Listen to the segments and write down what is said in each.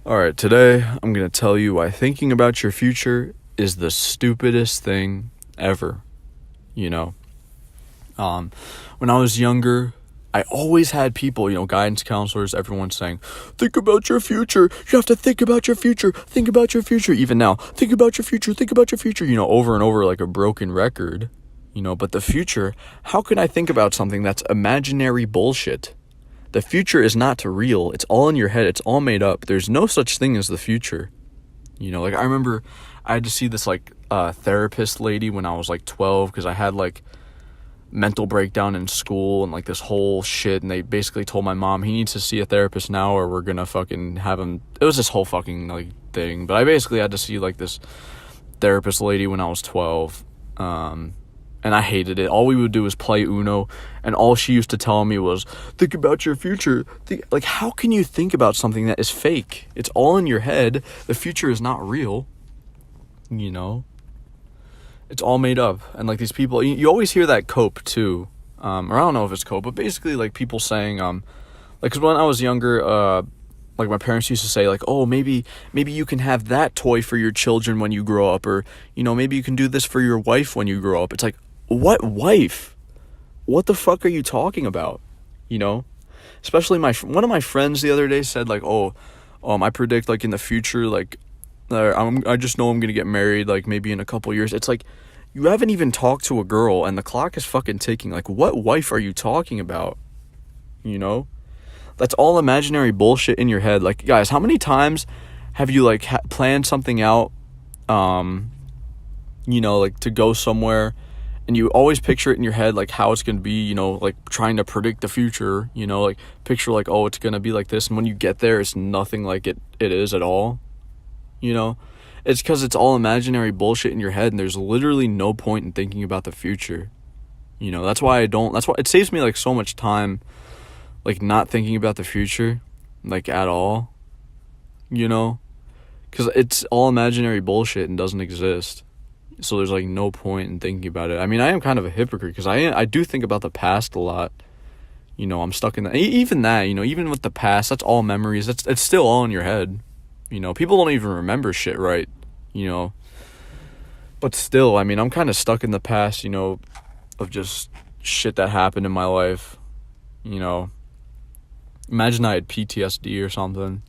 Alright, today I'm going to tell you why thinking about your future is the stupidest thing ever. You know, when I was younger, I always had people, guidance counselors, everyone saying, think about your future. You have to think about your future. Think about your future. Even now, think about your future. Think about your future, over and over like a broken record. But the future, how can I think about something that's imaginary bullshit? The future is not real. It's all in your head. It's all made up. There's no such thing as the future. I remember I had to see this therapist lady when I was 12 because I had mental breakdown in school and this whole shit, and they basically told my mom he needs to see a therapist now or we're gonna fucking have him. It was this whole fucking thing, but I basically had to see this therapist lady when I was 12. And I hated it. All we would do was play Uno, and all she used to tell me was, think about your future. How can you think about something that is fake? It's all in your head. The future is not real. It's all made up. And these people, you always hear that cope too. Or I don't know if it's cope, but basically people saying, because when I was younger, my parents used to say oh, maybe you can have that toy for your children when you grow up, or maybe you can do this for your wife when you grow up. It's what wife? What the fuck are you talking about? Especially one of my friends the other day said I predict in the future I just know I'm gonna get married maybe in a couple years. It's you haven't even talked to a girl and the clock is fucking ticking. What wife are you talking about? That's all imaginary bullshit in your head. Guys, how many times have you planned something out to go somewhere, and you always picture it in your head how it's gonna be, trying to predict the future, picture oh, it's gonna be like this, and when you get there it's nothing like it is at all. It's because it's all imaginary bullshit in your head, and there's literally no point in thinking about the future. That's why it saves me so much time not thinking about the future at all, because it's all imaginary bullshit and doesn't exist. So there's no point in thinking about it. I mean, I am kind of a hypocrite because I do think about the past a lot. I'm stuck in that. Even that, even with the past, that's all memories. It's still all in your head. People don't even remember shit, right? But still, I mean, I'm kind of stuck in the past, of just shit that happened in my life. Imagine I had PTSD or something.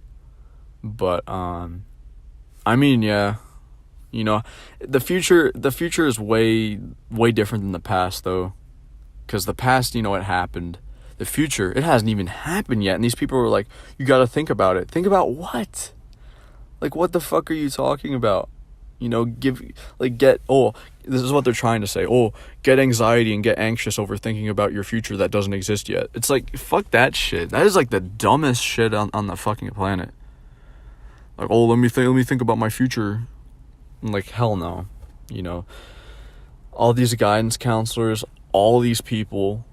But I mean, yeah. The future is way different than the past, though. Because the past, it happened. The future, it hasn't even happened yet. And these people were you gotta think about it. Think about what? What the fuck are you talking about? This is what they're trying to say. Oh, get anxiety and get anxious over thinking about your future that doesn't exist yet. It's fuck that shit. That is the dumbest shit on the fucking planet. Oh, let me think about my future. I'm hell no. All these guidance counselors, all these people,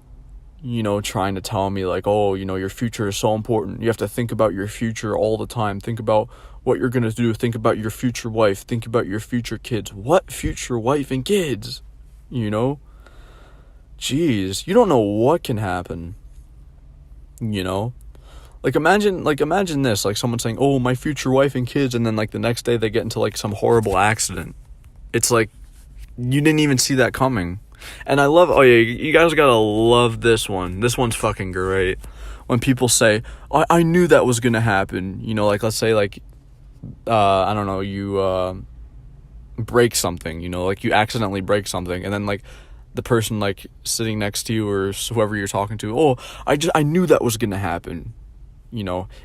trying to tell me oh, your future is so important. You have to think about your future all the time. Think about what you're going to do. Think about your future wife. Think about your future kids. What future wife and kids? Jeez, you don't know what can happen. Imagine this, someone saying, oh, my future wife and kids, and then the next day they get into some horrible accident. It's you didn't even see that coming. And I love, oh yeah, you guys gotta love this one. This one's fucking great. When people say, I knew that was gonna happen. Let's say I don't know, you break something, you accidentally break something, and then the person sitting next to you or whoever you're talking to, oh, I knew that was gonna happen.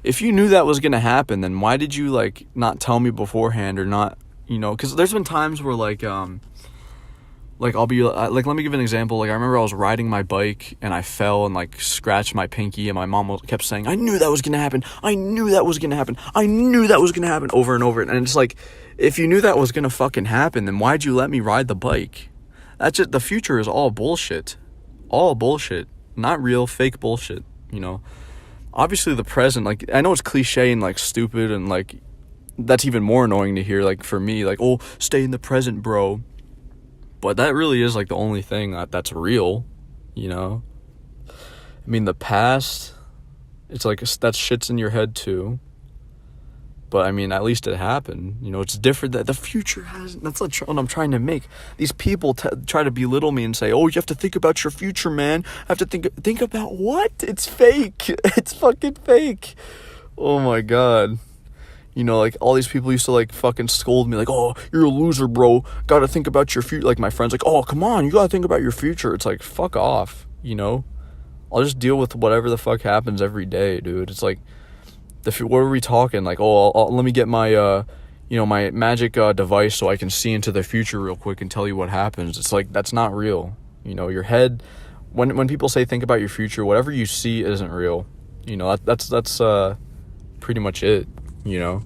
If you knew that was gonna happen, then why did you not tell me beforehand, or not, because there's been times where I'll be let me give an example. I remember I was riding my bike and I fell and scratched my pinky, and my mom kept saying, I knew that was gonna happen. I knew that was gonna happen. I knew that was gonna happen, over and over. And it's if you knew that was gonna fucking happen, then why'd you let me ride the bike? That's just, the future is all bullshit. All bullshit. Not real, fake bullshit, Obviously the present, I know it's cliche and stupid, and that's even more annoying to hear for me, oh, stay in the present, bro. But that really is the only thing that's real, I mean, the past, it's that shit's in your head too. But I mean, at least it happened. You know, it's different. That the future hasn't. That's what I'm trying to make. These people try to belittle me and say, "Oh, you have to think about your future, man. I have to think about what? It's fake. It's fucking fake." Oh my god. You know, like, all these people used to, like, fucking scold me, like, "Oh, you're a loser, bro. Gotta think about your future." Like, my friends, like, "Oh, come on, you gotta think about your future." It's like, fuck off, you know? I'll just deal with whatever the fuck happens every day, dude. It's like, what are we talking? Like, oh, let me get my, my magic device so I can see into the future real quick and tell you what happens. It's like, that's not real. You know, your head, when people say think about your future, whatever you see isn't real. You know, that's pretty much it, you know?